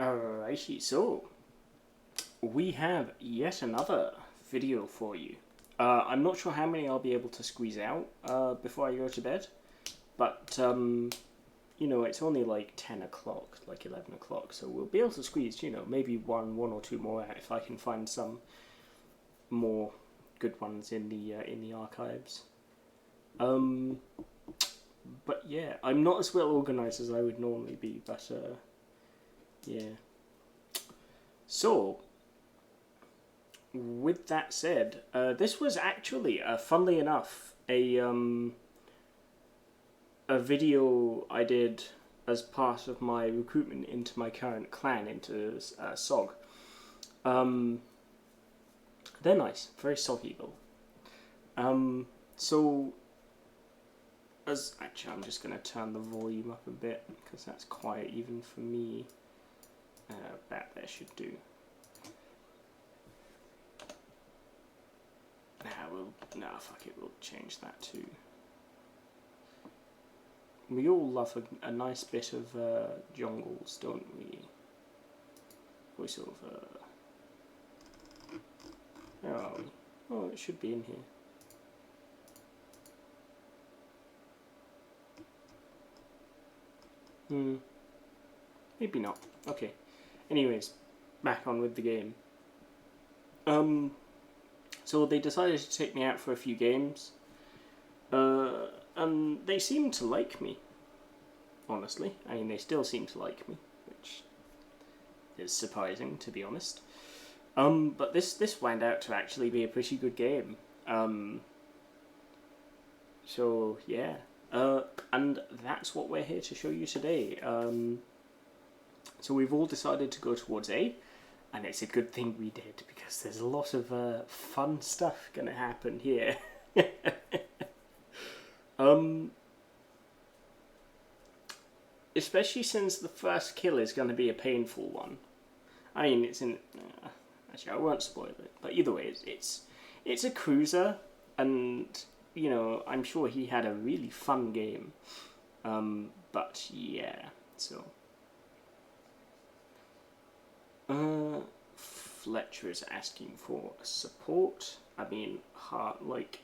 Alrighty, so we have yet another video for you. I'm not sure how many I'll be able to squeeze out before I go to bed, but you know, it's only like 10 o'clock, like 11 o'clock, so we'll be able to squeeze, you know, maybe one or two more out if I can find some more good ones in the archives. But yeah, I'm not as well organized as I would normally be, but yeah. So, with that said, this was actually, funnily enough, a video I did as part of my recruitment into my current clan, into SOG. They're nice, very soggy though. So, actually, I'm just going to turn the volume up a bit because that's quiet even for me. That there should do. Fuck it, we'll change that too. We all love a nice bit of jungles, don't we? Voiceover. Where are we? Oh, it should be in here. Maybe not. Okay. Anyways, back on with the game. So they decided to take me out for a few games. And they seem to like me. Honestly. I mean, they still seem to like me, which is surprising, to be honest. But this wound out to actually be a pretty good game. So, yeah. And that's what we're here to show you today. So we've all decided to go towards A, and it's a good thing we did, because there's a lot of fun stuff going to happen here. Especially since the first kill is going to be a painful one. I mean, it's in... actually, I won't spoil it, but either way, it's a cruiser, and, you know, I'm sure he had a really fun game. But, yeah, so... Fletcher is asking for support. I mean,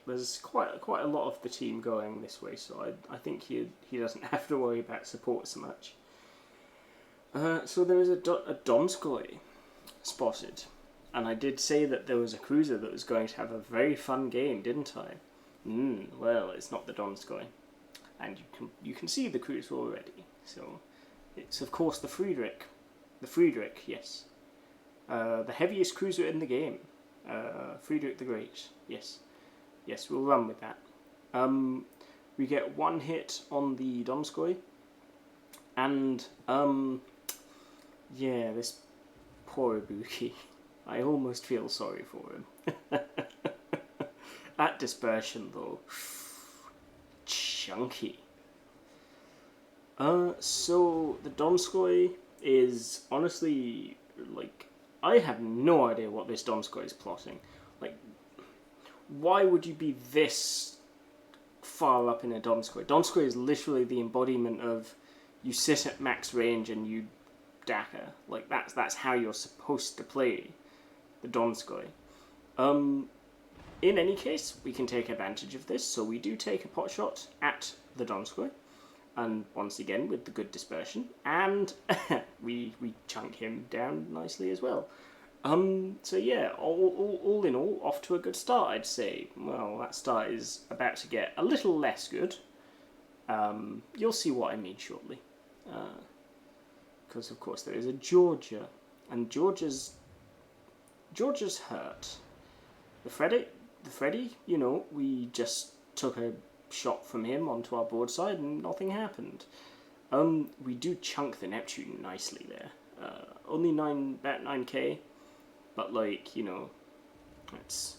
there's quite a lot of the team going this way, so I think he doesn't have to worry about support so much. So there is a Donskoy spotted, and I did say that there was a cruiser that was going to have a very fun game, didn't I? Well, it's not the Donskoy, and you can see the cruiser already. So it's of course the Friedrich. The Friedrich, yes. The heaviest cruiser in the game. Friedrich the Great, yes. Yes, we'll run with that. We get one hit on the Donskoy. And, yeah, this poor Ibuki. I almost feel sorry for him. That dispersion, though. Chunky. So, the Donskoy is honestly, like... I have no idea what this Donskoy is plotting. Like, why would you be this far up in a Donskoy? Donskoy is literally the embodiment of you sit at max range and you daka. Like, that's how you're supposed to play the Donskoy. In any case, we can take advantage of this, so we do take a pot shot at the Donskoy. And once again, with the good dispersion, and we chunk him down nicely as well. So yeah, all in all, off to a good start, I'd say. Well, that start is about to get a little less good. You'll see what I mean shortly. Because of course there is a Georgia, and Georgia's hurt. The Freddy, you know, we just took a shot from him onto our board side and nothing happened. We do chunk the Neptune nicely there. Only about 9k, but like, you know, that's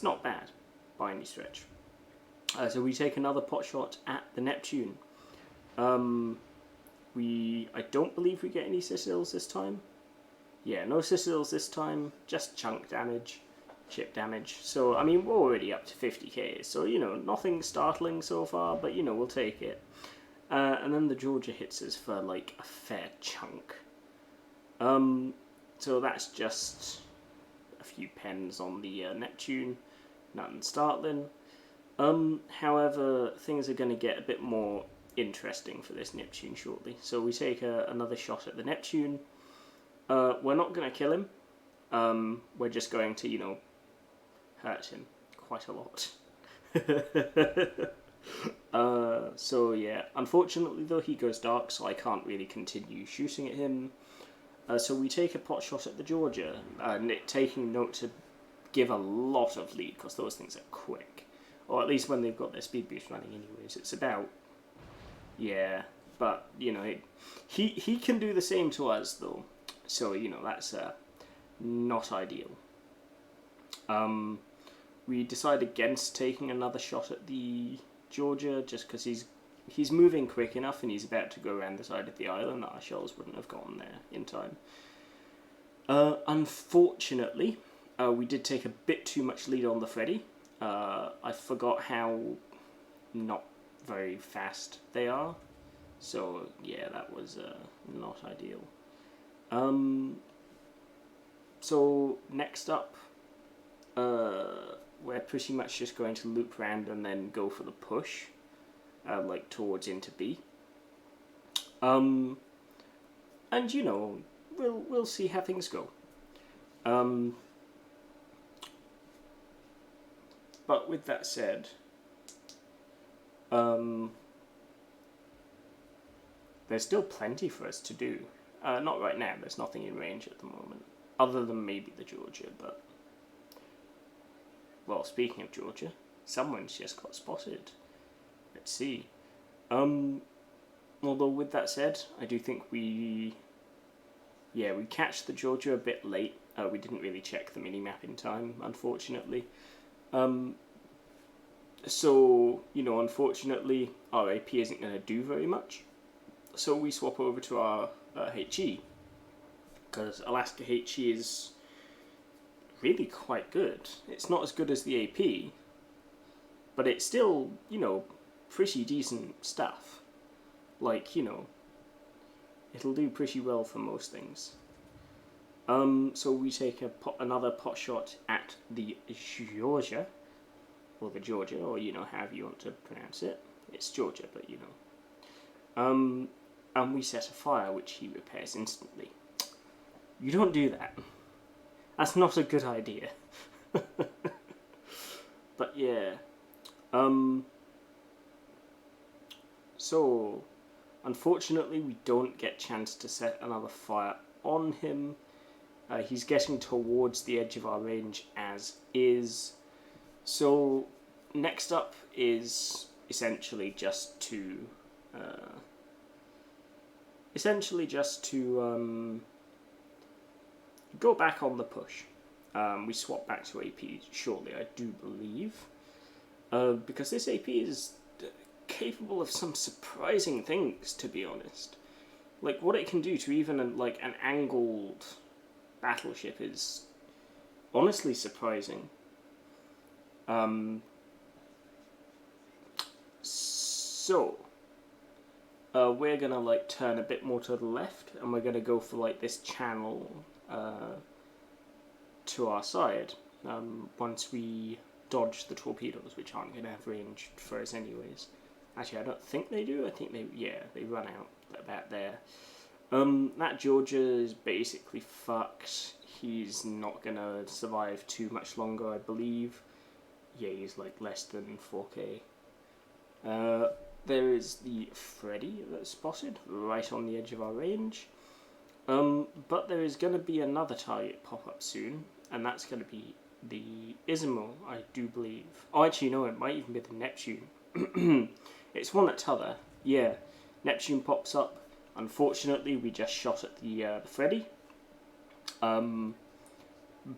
not bad by any stretch. So we take another pot shot at the Neptune. I don't believe we get any Citadels this time. Yeah, no Citadels this time, just chunk damage. Chip damage. So, I mean, we're already up to 50k, so, you know, nothing startling so far, but, you know, we'll take it. And then the Georgia hits us for, like, a fair chunk. So that's just a few pens on the Neptune, nothing startling. However, things are going to get a bit more interesting for this Neptune shortly. So we take another shot at the Neptune. We're not going to kill him. We're just going to, hurt him quite a lot. So yeah, unfortunately though, he goes dark, so I can't really continue shooting at him. So we take a pot shot at the Georgia, taking note to give a lot of lead, because those things are quick. Or at least when they've got their speed boost running anyways. It's about... Yeah, but, he can do the same to us, though. So, that's not ideal. We decide against taking another shot at the Georgia, just because he's moving quick enough and he's about to go around the side of the island that our shells wouldn't have gotten there in time. Unfortunately, we did take a bit too much lead on the Freddy. I forgot how not very fast they are. So, yeah, that was not ideal. So, next up, we're pretty much just going to loop around and then go for the push, towards into B. And, we'll see how things go. But with that said, there's still plenty for us to do. Not right now, there's nothing in range at the moment, other than maybe the Georgia, but... Well, speaking of Georgia, someone's just got spotted. Let's see. Although with that said, I do think we catch the Georgia a bit late. We didn't really check the minimap in time, unfortunately. So, unfortunately, our AP isn't going to do very much. So we swap over to our HE, because Alaska HE is really quite good. It's not as good as the AP, but it's still, pretty decent stuff. It'll do pretty well for most things. So we take another pot shot at the Georgia, or the Georgia, or however you want to pronounce it. It's Georgia, but and we set a fire, which he repairs instantly. You don't do that. That's not a good idea. But yeah. So, unfortunately, we don't get a chance to set another fire on him. He's getting towards the edge of our range as is. So, next up is essentially just to go back on the push. We swap back to AP shortly, I do believe, because this AP is capable of some surprising things, to be honest. Like, what it can do to even an angled battleship is honestly surprising. So we're gonna turn a bit more to the left, and we're gonna go for this channel to our side once we dodge the torpedoes, which aren't gonna have range for us anyways. Actually, I don't think they do. I think they run out about there. That Georgia is basically fucked. He's not gonna survive too much longer, I believe. Yeah, he's less than 4k. There is the Freddy that's spotted right on the edge of our range. But there is going to be another target pop up soon, and that's going to be the Izumo, I do believe. Oh, actually, no, it might even be the Neptune. It's one at t'other. Yeah, Neptune pops up. Unfortunately, we just shot at the Freddy.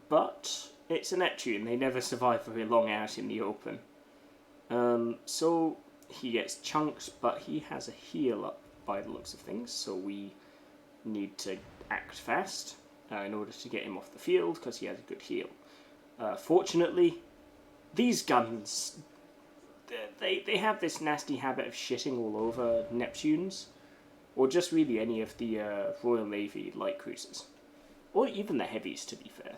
But it's a Neptune. They never survive very long out in the open. So he gets chunks, but he has a heal up by the looks of things, so we need to act fast in order to get him off the field, because he has a good heal. Fortunately, these guns, they have this nasty habit of shitting all over Neptunes, or just really any of the Royal Navy light cruisers, or even the heavies, to be fair.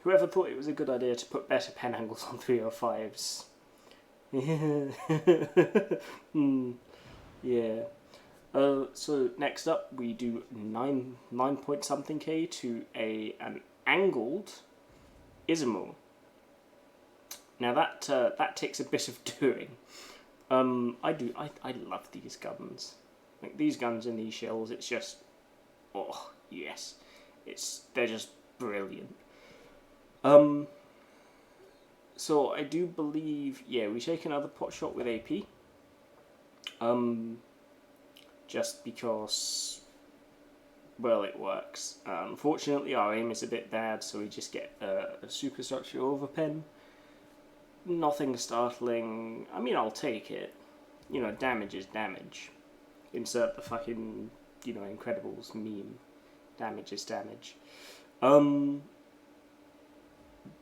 Whoever thought it was a good idea to put better pen angles on 305s? Yeah. So next up, we do 9 point something K to an angled Izumo. Now that takes a bit of doing. I love these guns. Like these guns and these shells, it's just, oh yes, they're just brilliant. So I do believe, yeah, we take another pot shot with AP. Just because, well, it works. Unfortunately, our aim is a bit bad, so we just get a superstructure overpen. Nothing startling. I mean, I'll take it. You know, damage is damage. Insert the fucking, Incredibles meme. Damage is damage.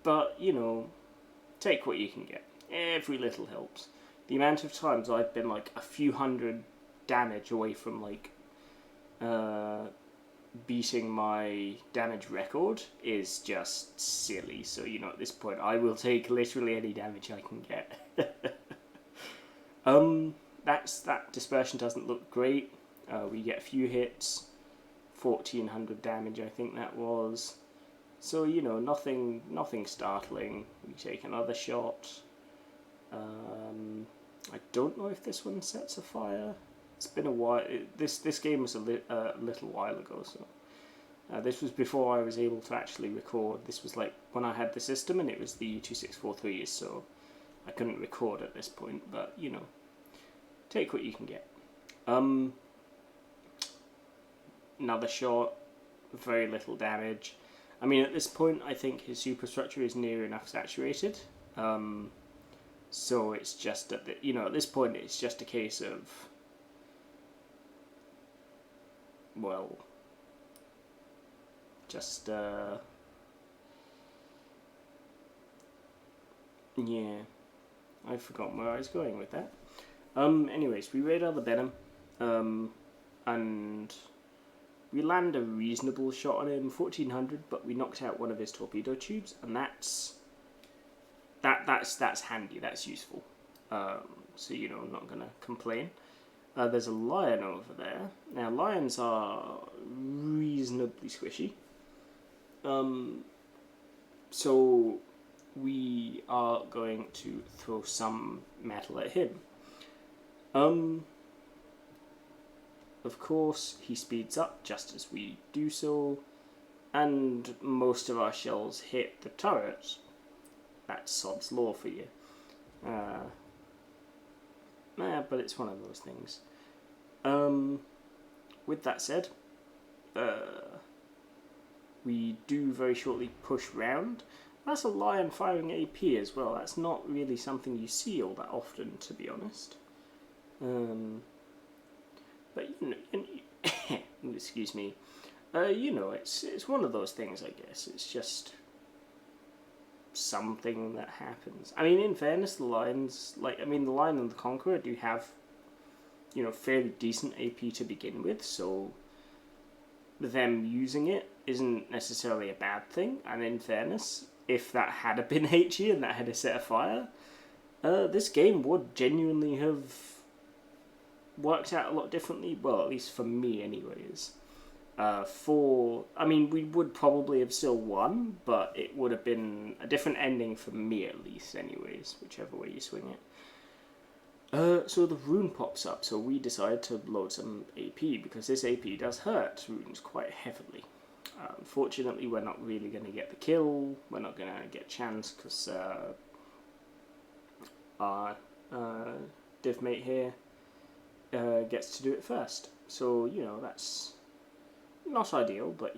But, take what you can get. Every little helps. The amount of times I've been like a few hundred damage away from like beating my damage record is just silly. So at this point I will take literally any damage I can get. That dispersion doesn't look great. We get a few hits, 1400 damage I think that was. So nothing startling. We take another shot. I don't know if this one sets a fire. It's been a while. This game was a little while ago, so this was before I was able to actually record. This was like when I had the system, and it was the 2643s, so I couldn't record at this point. But take what you can get. Another shot, very little damage. I mean, at this point, I think his superstructure is near enough saturated. So it's just at at this point, it's just a case of, well, just yeah, I've forgotten where I was going with that. Anyways, we radar the Venom, and we land a reasonable shot on him, 1400, but we knocked out one of his torpedo tubes, and that's handy, that's useful. So I'm not gonna complain. There's a lion over there. Now lions are reasonably squishy. So we are going to throw some metal at him. Of course, he speeds up just as we do so, and most of our shells hit the turret. That's sod's law for you. But it's one of those things. With that said, we do very shortly push round. That's a lion firing AP as well. That's not really something you see all that often, to be honest. But excuse me. It's one of those things, I guess. It's just something that happens. I mean, in fairness, the lions, the Lion and the Conqueror do have, fairly decent AP to begin with, so them using it isn't necessarily a bad thing. And in fairness, if that had been HE and that had set a fire, this game would genuinely have worked out a lot differently. Well, at least for me, anyways. We would probably have still won, but it would have been a different ending for me, at least, anyways, whichever way you swing it. So the rune pops up, so we decide to load some AP, because this AP does hurt runes quite heavively. Unfortunately, we're not really going to get the kill, we're not going to get a chance, because our divmate here gets to do it first. So, that's not ideal, but,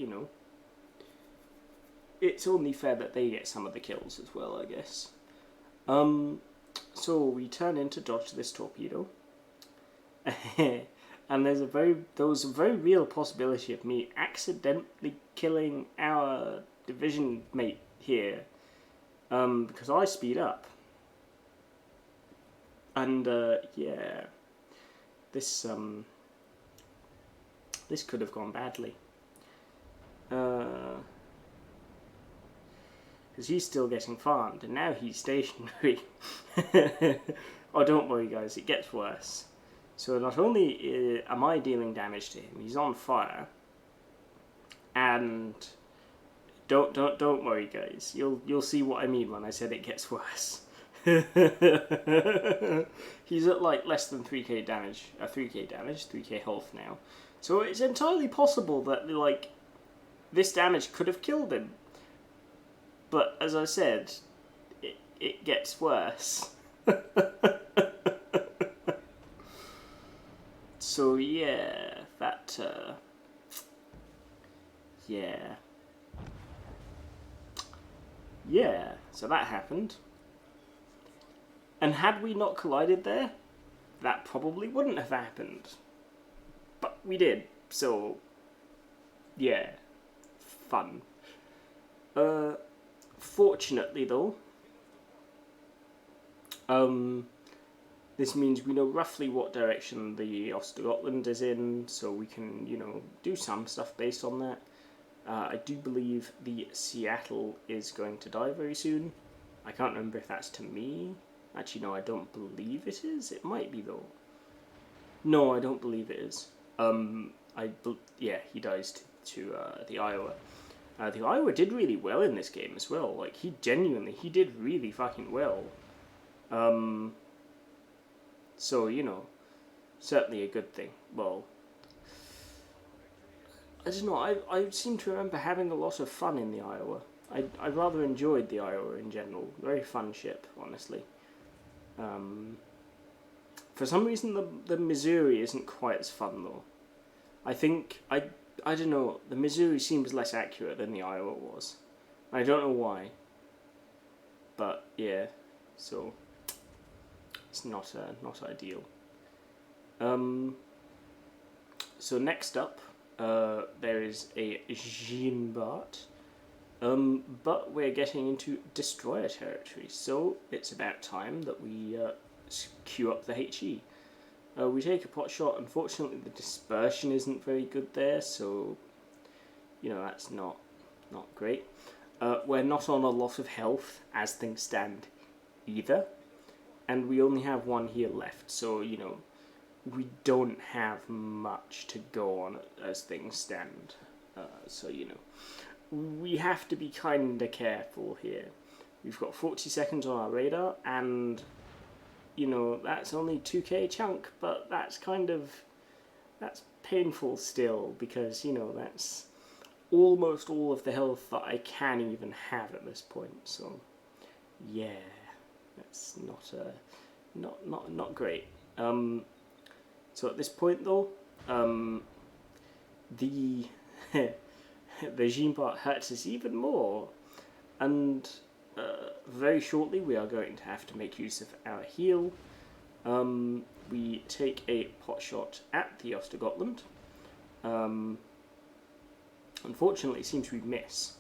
it's only fair that they get some of the kills as well, I guess. So we turn in to dodge this torpedo. And there was a very real possibility of me accidentally killing our division mate here, because I speed up. And, yeah, this this could have gone badly. Because he's still getting farmed, and now he's stationary. Oh, don't worry, guys, it gets worse. So not only am I dealing damage to him, he's on fire, and don't worry, guys. You'll see what I mean when I said it gets worse. He's at like less than 3k damage, 3k health now. So it's entirely possible that like this damage could have killed him. But as I said, it gets worse. So yeah, that yeah, so that happened. And had we not collided there, that probably wouldn't have happened. But we did, so yeah, fun. Fortunately though, this means we know roughly what direction the Östergötland is in, so we can, you know, do some stuff based on that. I do believe the Seattle is going to die very soon. I can't remember if that's to me. Actually, no, I don't believe it is. It might be, though. No, I don't believe it is. Yeah, he dies to the Iowa. The Iowa did really well in this game as well. Like, he did really fucking well. So, you know, certainly a good thing. Well, I don't know, I seem to remember having a lot of fun in the Iowa. I rather enjoyed the Iowa in general. Very fun ship, honestly. For some reason, the Missouri isn't quite as fun, though. I think, I don't know, the Missouri seems less accurate than the Iowa was. I don't know why. But, yeah, so it's not ideal. So next up, there is a Jeanbart, but we're getting into destroyer territory, so it's about time that we queue up the HE. We take a pot shot. Unfortunately, the dispersion isn't very good there, so you know that's not great. We're not on a lot of health as things stand either, and we only have one heal left, so you know we don't have much to go on as things stand. So you know we have to be kinda careful here. We've got 40 seconds on our radar, and you know, that's only 2k chunk, but that's painful still, because, you know, that's almost all of the health that I can even have at this point, so, yeah, that's not great. So at this point, though, the Jeanbart hurts us even more, and very shortly we are going to have to make use of our heal. We take a pot shot at the Östergötland. Unfortunately, it seems we miss.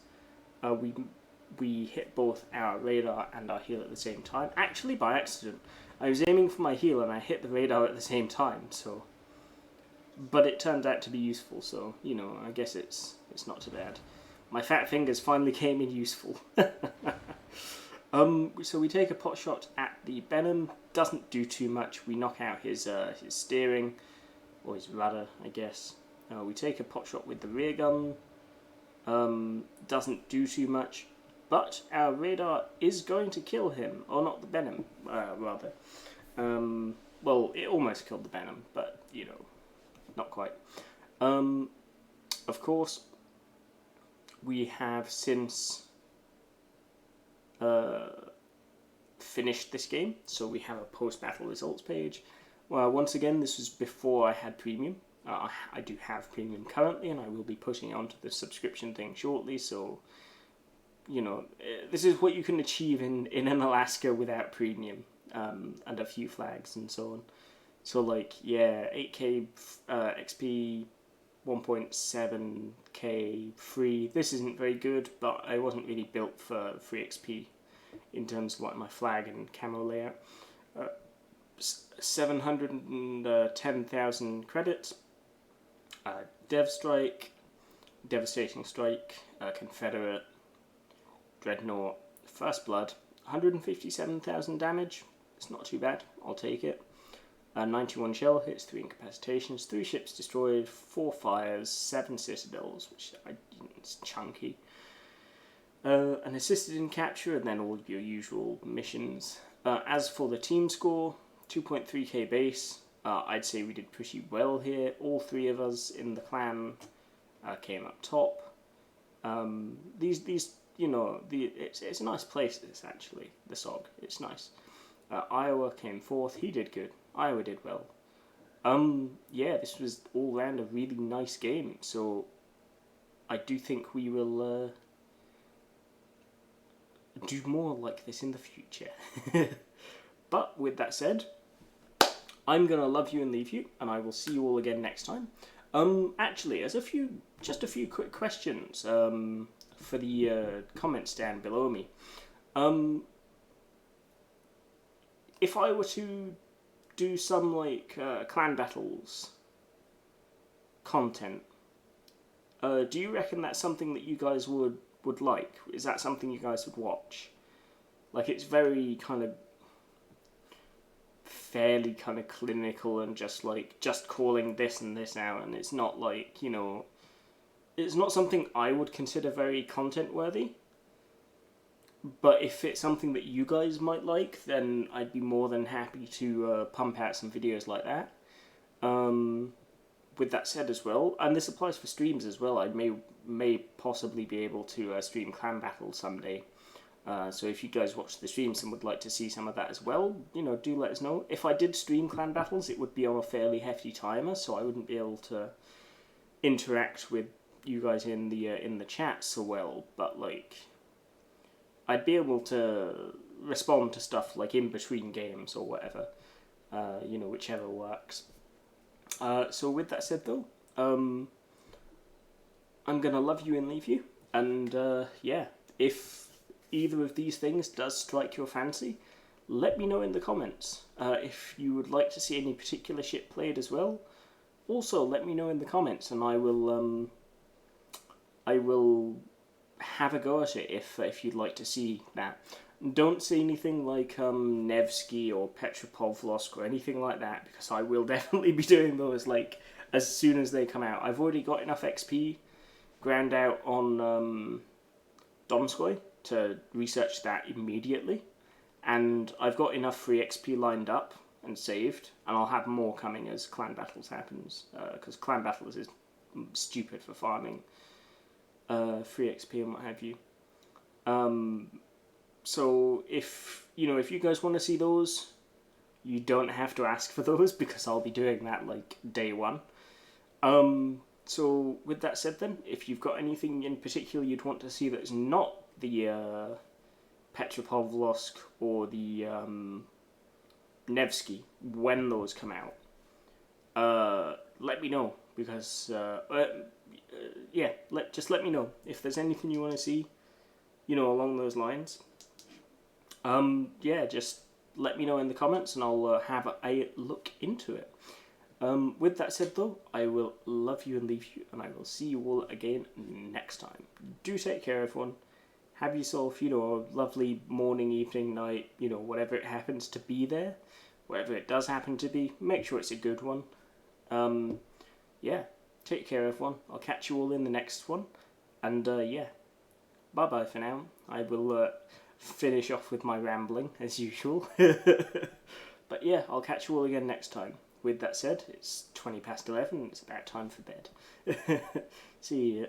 We hit both our radar and our heal at the same time. Actually, by accident. I was aiming for my heal and I hit the radar at the same time, so... But it turned out to be useful, so, you know, I guess it's not too bad. My fat fingers finally came in useful. So we take a pot shot at the Benham. Doesn't do too much. We knock out his steering, or his rudder, I guess. We take a pot shot with the rear gun. Doesn't do too much, but our radar is going to kill him, or not the Benham, rather. Well, it almost killed the Benham, but you know, not quite. Of course, we have since finished this game, so we have a post-battle results page. Well, once again, this was before I had premium. I do have premium currently, and I will be putting it onto the subscription thing shortly, so, you know, this is what you can achieve in an Alaska without premium, and a few flags and so on. So, like, yeah, 8k XP, 1.7k free. This isn't very good, but I wasn't really built for free XP in terms of like my flag and camo layout. 710,000 credits. Dev Strike, Devastating Strike, Confederate, Dreadnought, First Blood, 157,000 damage. It's not too bad, I'll take it. 91 shell hits, 3 incapacitations, 3 ships destroyed, 4 fires, 7 citadels, which it's chunky. An assisted in capture, and then all of your usual missions. As for the team score, 2.3k base. I'd say we did pretty well here. All 3 of us in the clan came up top. These it's a nice place. This actually, the SOG, it's nice. Iowa came 4th. He did good. Iowa did well. Yeah, this was all round a really nice game. So I do think we will do more like this in the future. But with that said, I'm gonna love you and leave you, and I will see you all again next time. Actually, as just a few quick questions for the comments down below me. If I were to do some like clan battles content, do you reckon that's something that you guys would like? Is that something you guys would watch? Like, it's very kind of fairly kind of clinical and just calling this and this out, and it's not like, it's not something I would consider very content worthy. But if it's something that you guys might like, then I'd be more than happy to pump out some videos like that. With that said as well, and this applies for streams as well, I may possibly be able to stream clan battles someday. So if you guys watch the streams and would like to see some of that as well, do let us know. If I did stream clan battles, it would be on a fairly hefty timer, so I wouldn't be able to interact with you guys in the chat so well. But like, I'd be able to respond to stuff like in between games or whatever, whichever works. So with that said though, I'm gonna love you and leave you, and yeah, if either of these things does strike your fancy, let me know in the comments. If you would like to see any particular ship played as well, also let me know in the comments, and I will have a go at it if you'd like to see that. Don't say anything like Nevsky or Petropavlovsk or anything like that, because I will definitely be doing those like as soon as they come out. I've already got enough XP ground out on Donskoy to research that immediately, and I've got enough free XP lined up and saved, and I'll have more coming as Clan Battles happens, because Clan Battles is stupid for farming free XP and what have you. So if you guys want to see those, you don't have to ask for those, because I'll be doing that like day one. So with that said then, if you've got anything in particular you'd want to see that's not the Petropavlovsk or the Nevsky when those come out, let me know, because yeah, just let me know if there's anything you want to see, along those lines. Yeah, just let me know in the comments, and I'll have a look into it. With that said though, I will love you and leave you, and I will see you all again next time. Do take care, everyone. Have yourself, a lovely morning, evening, night, whatever it happens to be there. Whatever it does happen to be, make sure it's a good one. Yeah, take care, everyone. I'll catch you all in the next one. And yeah, bye-bye for now. I will finish off with my rambling, as usual. But yeah, I'll catch you all again next time. With that said, it's 11:20, it's about time for bed. See you.